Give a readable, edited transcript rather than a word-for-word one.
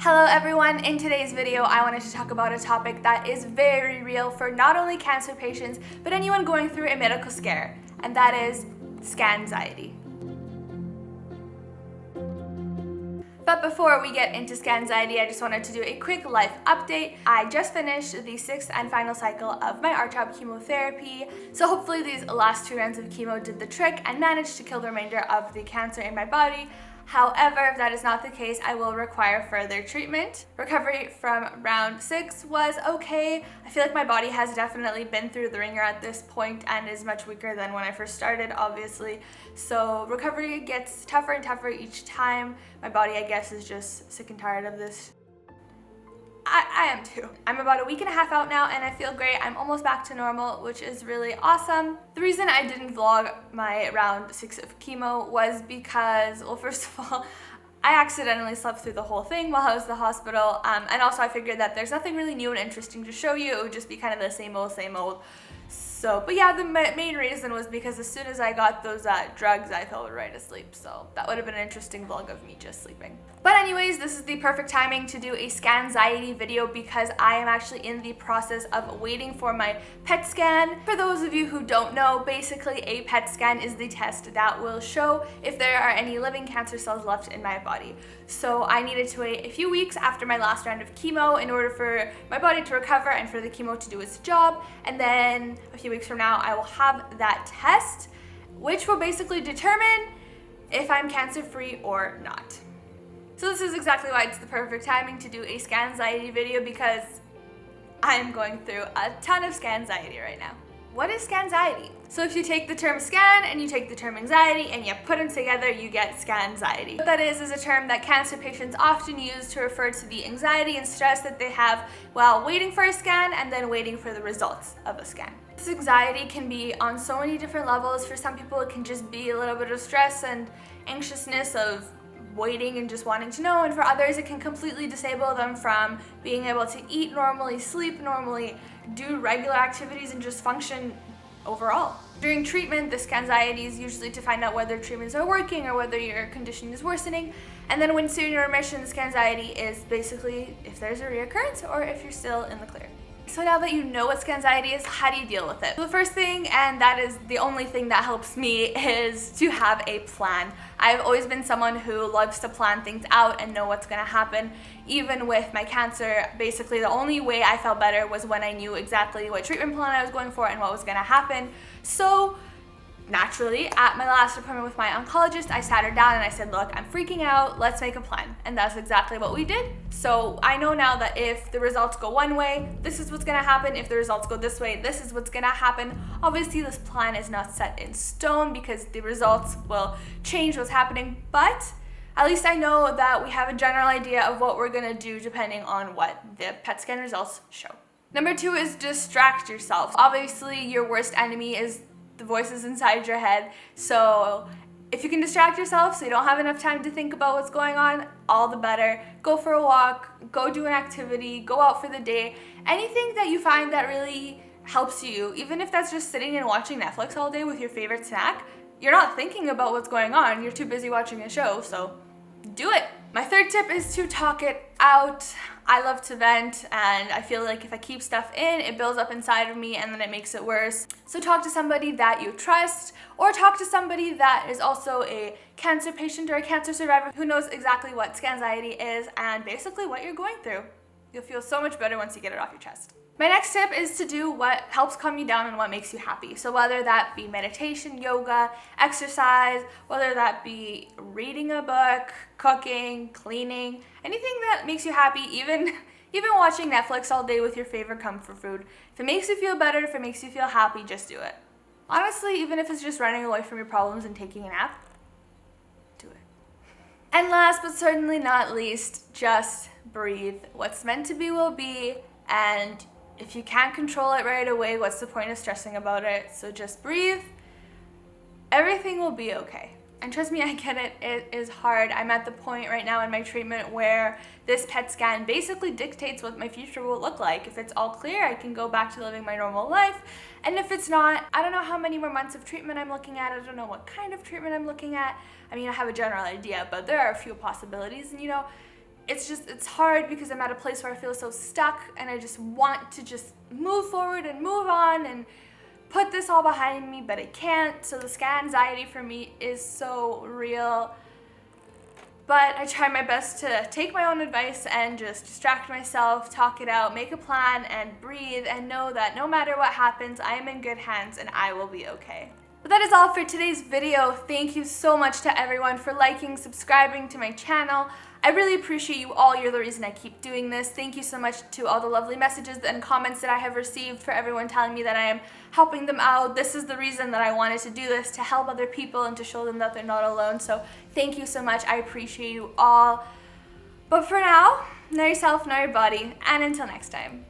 Hello everyone, in today's video I wanted to talk about a topic that is very real for not only cancer patients, but anyone going through a medical scare, and that is Scanxiety. But before we get into Scanxiety, I just wanted to do a quick life update. I just finished the 6th and final cycle of my R-CHOP chemotherapy, so hopefully these last 2 rounds of chemo did the trick and managed to kill the remainder of the cancer in my body. However, if that is not the case, I will require further treatment. Recovery from round 6 was okay. I feel like my body has definitely been through the ringer at this point and is much weaker than when I first started, obviously. So recovery gets tougher and tougher each time. My body, I guess, is just sick and tired of this. I am too. I'm about a week and a half out now and I feel great. I'm almost back to normal, which is really awesome. The reason I didn't vlog my round 6 of chemo was because, well, first of all, I accidentally slept through the whole thing while I was at the hospital, and also I figured that there's nothing really new and interesting to show you. It would just be kind of the same old, same old. So, but yeah, the main reason was because as soon as I got those drugs, I fell right asleep. So that would have been an interesting vlog of me just sleeping. But anyways, this is the perfect timing to do a Scanxiety video because I am actually in the process of waiting for my PET scan. For those of you who don't know, basically a PET scan is the test that will show if there are any living cancer cells left in my body. So I needed to wait a few weeks after my last round of chemo in order for my body to recover and for the chemo to do its job. And then a few weeks from now, I will have that test, which will basically determine if I'm cancer-free or not. So this is exactly why it's the perfect timing to do a Scanxiety video, because I'm going through a ton of Scanxiety right now. What is Scanxiety? So if you take the term scan and you take the term anxiety and you put them together, you get Scanxiety. What that is a term that cancer patients often use to refer to the anxiety and stress that they have while waiting for a scan and then waiting for the results of a scan. This anxiety can be on so many different levels. For some people, it can just be a little bit of stress and anxiousness of waiting and just wanting to know, and for others it can completely disable them from being able to eat normally, sleep normally, do regular activities, and just function overall. During treatment, the Scanxiety is usually to find out whether treatments are working or whether your condition is worsening, and then when you're in remission, the Scanxiety is basically if there's a reoccurrence or if you're still in the clear. So now that you know what Scanxiety is, how do you deal with it? The first thing, and that is the only thing that helps me, is to have a plan. I've always been someone who loves to plan things out and know what's gonna happen. Even with my cancer, basically the only way I felt better was when I knew exactly what treatment plan I was going for and what was gonna happen. So naturally, at my last appointment with my oncologist, I sat her down and I said, look, I'm freaking out, let's make a plan. And that's exactly what we did. So I know now that if the results go one way, this is what's gonna happen. If the results go this way, this is what's gonna happen. Obviously, this plan is not set in stone because the results will change what's happening, but at least I know that we have a general idea of what we're gonna do depending on what the PET scan results show. Number 2 is distract yourself. Obviously, your worst enemy is the voices inside your head. So if you can distract yourself so you don't have enough time to think about what's going on, all the better. Go for a walk, go do an activity, go out for the day. Anything that you find that really helps you, even if that's just sitting and watching Netflix all day with your favorite snack, you're not thinking about what's going on, you're too busy watching a show, so do it. My third tip is to talk it out. I love to vent, and I feel like if I keep stuff in, it builds up inside of me and then it makes it worse. So talk to somebody that you trust, or talk to somebody that is also a cancer patient or a cancer survivor who knows exactly what Scanxiety is and basically what you're going through. You'll feel so much better once you get it off your chest. My next tip is to do what helps calm you down and what makes you happy. So whether that be meditation, yoga, exercise, whether that be reading a book, cooking, cleaning, anything that makes you happy, even watching Netflix all day with your favorite comfort food. If it makes you feel better, if it makes you feel happy, just do it. Honestly, even if it's just running away from your problems and taking a nap, do it. And last but certainly not least, just breathe. What's meant to be will be, and if you can't control it right away, what's the point of stressing about it? So just breathe. Everything will be okay. And trust me, I get it. It is hard. I'm at the point right now in my treatment where this PET scan basically dictates what my future will look like. If it's all clear, I can go back to living my normal life. And if it's not, I don't know how many more months of treatment I'm looking at. I don't know what kind of treatment I'm looking at. I mean, I have a general idea, but there are a few possibilities. And it's hard because I'm at a place where I feel so stuck and I just want to just move forward and move on and put this all behind me, but I can't. So the Scanxiety for me is so real. But I try my best to take my own advice and just distract myself, talk it out, make a plan, and breathe, and know that no matter what happens, I am in good hands and I will be okay. But that is all for today's video. Thank you so much to everyone for liking, subscribing to my channel. I really appreciate you all. You're the reason I keep doing this. Thank you so much to all the lovely messages and comments that I have received, for everyone telling me that I am helping them out. This is the reason that I wanted to do this, to help other people and to show them that they're not alone. So thank you so much. I appreciate you all. But for now, know yourself, know your body, and until next time.